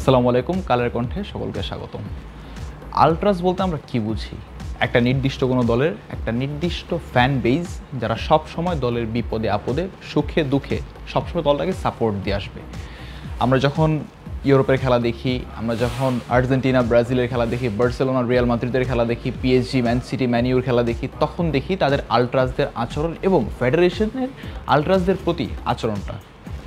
আসসালামু আলাইকুম, কালের কণ্ঠে সকলকে স্বাগতম। আলট্রাস বলতে আমরা কি বুঝি? একটা নির্দিষ্ট কোনো দলের একটা নির্দিষ্ট ফ্যান বেজ যারা সব সময় দলের বিপদে আপদে সুখে দুঃখে সবসময় দলটাকে সাপোর্ট দিয়ে আসবে। আমরা যখন ইউরোপের খেলা দেখি, আমরা যখন আর্জেন্টিনা ব্রাজিলের খেলা দেখি, বার্সেলোনা রিয়াল মাদ্রিদের খেলা দেখি, PSG man city man your খেলা দেখি, তখন দেখি তাদের আলট্রাসদের আচরণ এবং ফেডারেশনের আলট্রাসদের প্রতি আচরণটা।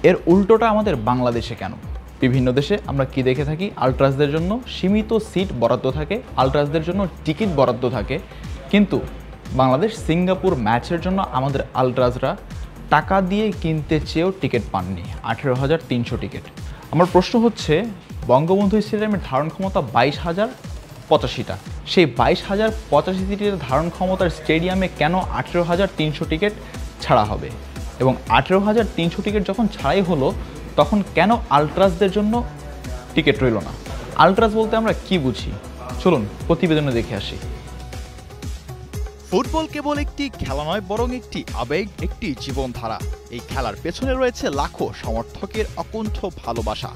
এর উল্টোটা আমাদের বাংলাদেশে কেন? বিভিন্ন দেশে আমরা কি দেখে থাকি? আলট্রাসদের জন্য সীমিত সিট বরাদ্দ থাকে, আলট্রাসদের জন্য টিকিট বরাদ্দ থাকে, কিন্তু বাংলাদেশ সিঙ্গাপুর ম্যাচের জন্য আমাদের আলট্রাসরা টাকা দিয়ে কিনতে চেয়েও টিকিট পাননি, 18,300 টিকিট। আমার প্রশ্ন হচ্ছে, বঙ্গবন্ধু স্টেডিয়ামের ধারণ ক্ষমতা 22,085টা, সেই 22,085 সিটের ধারণ ক্ষমতার স্টেডিয়ামে কেন 18,300 টিকিট ছাড়া হবে? এবং 18,300 টিকিট যখন ছাড়াই হলো, তখন কেন আলট্রাসদের জন্য টিকিট রইল না? আলট্রাস বলতে আমরা কি বুঝি? চলুন প্রতিবেদনে দেখে আসি। ফুটবল কেবল একটি খেলা নয়, বরং একটি আবেগ, একটি জীবনধারা। এই খেলার পেছনে রয়েছে লাখো সমর্থকের অকুণ্ঠ ভালোবাসা।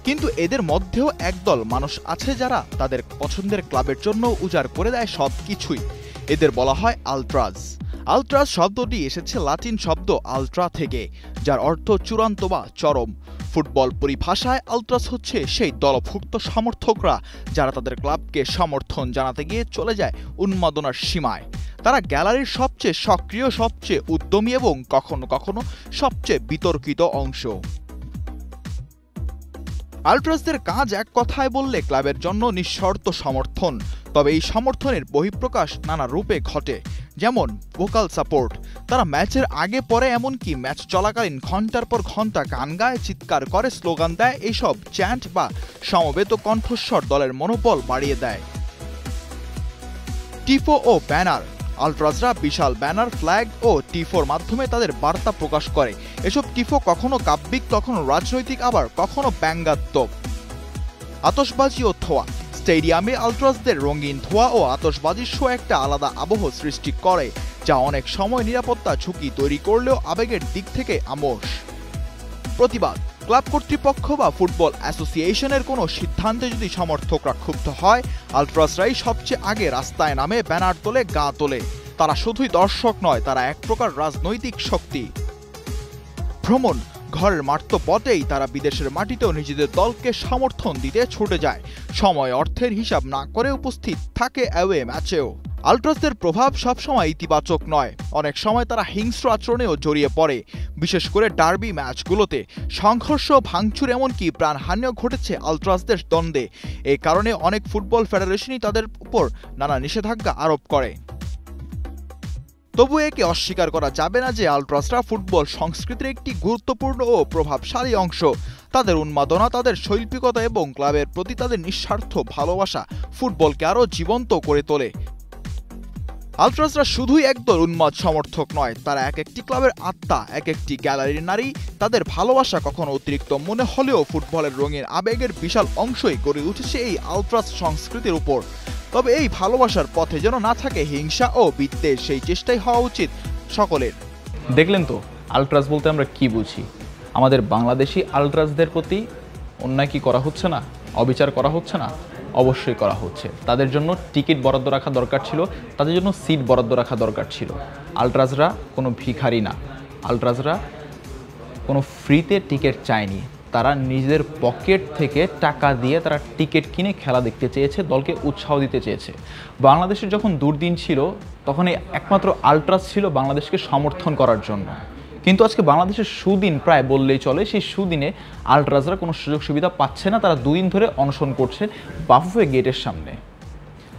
কিন্তু এদের মধ্যেও একদল মানুষ আছে যারা তাদের পছন্দের ক্লাবের জন্য উজাড় করে দেয় সব কিছুই। এদের বলা হয় আলট্রাস। আলট্রাস শব্দটি এসেছে লাতিন শব্দ আলট্রা থেকে, যার অর্থ চূড়ান্ত বা চরম। ফুটবল পরিভাষায় আলট্রাস হচ্ছে সেই দলভুক্ত সমর্থকরা যারা তাদের ক্লাবকে সমর্থন জানাতে গিয়ে চলে যায় উন্মাদনার সীমায়। তারা গ্যালারির সবচেয়ে সক্রিয়, সবচেয়ে উদ্যমী এবং কখনো কখনো সবচেয়ে বিতর্কিত অংশ। আলট্রাসদের কাজ এক কথায় বললে ক্লাবের জন্য নিঃশর্ত সমর্থন। তবে এই সমর্থনের বহিঃপ্রকাশ নানা রূপে ঘটে, যেমন ভোকাল সাপোর্ট। তারা ম্যাচের আগে পরে, এমনকি ম্যাচ চলাকালীন ঘন্টার পর ঘন্টা গান গায়, চিৎকার করে, স্লোগান দেয়। এইসব চ্যান্ট বা সমবেত কণ্ঠস্বর দলের মনোবল বাড়িয়ে দেয়। টিফো ও ব্যানার। আলট্রাসরা বিশাল ব্যানার, ফ্ল্যাগ ও টিফোর মাধ্যমে তাদের বার্তা প্রকাশ করে। এসব টিফো কখনো কাব্যিক, কখনো রাজনৈতিক, আবার কখনো ব্যঙ্গাত্মক। আতশবাজি ও ধোঁয়া। স্টেডিয়ামে আলট্রাসদের রঙিন ধোঁয়া ও আতশবাজির শো একটা আলাদা আবহ সৃষ্টি করে, যা অনেক সময় নিরাপত্তা ঝুঁকি তৈরি করলেও আবেগের দিক থেকে আমোস। প্রতিবাদ। ক্লাব কর্তৃপক্ষ বা ফুটবল অ্যাসোসিয়েশনের কোনো সিদ্ধান্তে যদি সমর্থকরা ক্ষুব্ধ হয়, আলট্রাসরাই সবচেয়ে আগে রাস্তায় নামে, ব্যানার তোলে, গা তোলে। তারা শুধুই দর্শক নয়, তারা এক প্রকার রাজনৈতিক শক্তি। ভ্রমণ। ঘরের মাঠ তো বটেই, তারা বিদেশের মাটিতেও নিজেদের দলকে সমর্থন দিতে ছুটে যায়। সময় অর্থের হিসাব না করে উপস্থিত থাকে অ্যাওয়ে ম্যাচেও। আলট্রাসদের প্রভাব সবসময় ইতিবাচক নয়, অনেক সময় তারা হিংস্র আচরণেও জড়িয়ে পড়ে। বিশেষ করে ডার্বি ম্যাচগুলোতে সংঘর্ষ, ভাঙচুর, এমনকি প্রাণহানিও ঘটেছে আলট্রাসদের দ্বন্দ্বে। এই কারণে অনেক ফুটবল ফেডারেশনই তাদের উপর নানা নিষেধাজ্ঞা আরোপ করে। তবু একে অস্বীকার করা যাবে না যে আলট্রাসরা ফুটবল সংস্কৃতির একটি গুরুত্বপূর্ণ ও প্রভাবশালী অংশ। তাদের উন্মাদনা, তাদের শৈল্পিকতা এবং ক্লাবের প্রতি তাদের নিঃস্বার্থ ভালোবাসা ফুটবলকে আরও জীবন্ত করে তোলে। আলট্রাসরা শুধুই একদল উন্মাদ সমর্থক নয়, তারা এক একটি ক্লাবের আত্মা, এক একটি গ্যালারির নারী। তাদের ভালোবাসা কখনো অতিরিক্ত মনে হলেও ফুটবলের রঙের আবেগের বিশাল অংশই গড়ে উঠেছে এই আলট্রাস সংস্কৃতির উপর। তবে এই ভালোবাসার পথে যেন না থাকে হিংসা ও বিদ্বেষ, সেই চেষ্টাই হওয়া উচিত সকলের। দেখলেন তো আলট্রাস বলতে আমরা কি বুঝি? আমাদের বাংলাদেশি আলট্রাসদের প্রতি অন্যায় কি করা হচ্ছে না? অবিচার করা হচ্ছে না? অবশ্যই করা হচ্ছে। তাদের জন্য টিকিট বরাদ্দ রাখা দরকার ছিল, তাদের জন্য সিট বরাদ্দ রাখা দরকার ছিল। আলট্রাসরা কোনো ভিখারি না, আলট্রাসরা কোনো ফ্রিতে টিকিট চায়নি। তারা নিজেদের পকেট থেকে টাকা দিয়ে তারা টিকিট কিনে খেলা দেখতে চেয়েছে, দলকে উৎসাহ দিতে চেয়েছে। বাংলাদেশের যখন দুর্দিন ছিল, তখন একমাত্র আলট্রাস ছিল বাংলাদেশকে সমর্থন করার জন্য। কিন্তু আজকে বাংলাদেশের সুদিন প্রায় বললেই চলে। সেই সুদিনে আলট্রাসরা কোনো সুযোগ সুবিধা পাচ্ছে না। তারা 2 দিন ধরে অনশন করছে বাফুফে গেটের সামনে।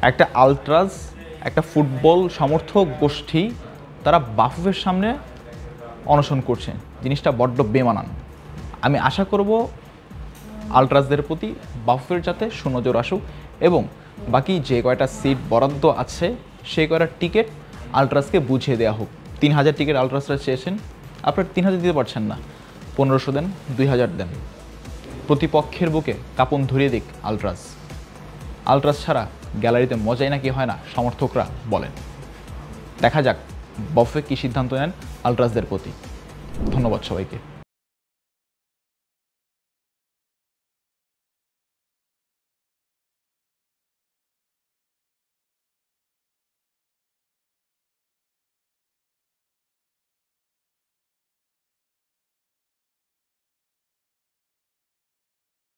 একটা আলট্রাস, একটা ফুটবল সমর্থক গোষ্ঠী, তারা বাফুফের সামনে অনশন করছে। জিনিসটা বড্ড বেমানান। আমি আশা করব আলট্রাসদের প্রতি বাফুফের যাতে সুনজর আসুক এবং বাকি যে কয়টা সিট বরাদ্দ আছে সেই কয়টা টিকিট আলট্রাসকে বুঝিয়ে দেওয়া হোক। 3,000 টিকিট আলট্রাসরা চেয়েছেন, আপনারা 3,000 দিতে পারছেন না, 1500 দেন, 2,000 দেন। প্রতিপক্ষের বুকে কাঁপন ধরিয়ে দিক আলট্রাস। আলট্রাস ছাড়া গ্যালারিতে মজাই নাকি হয় না, সমর্থকরা বলেন। দেখা যাক বাফুফে কী সিদ্ধান্ত নেন আলট্রাসদের প্রতি। ধন্যবাদ সবাইকে।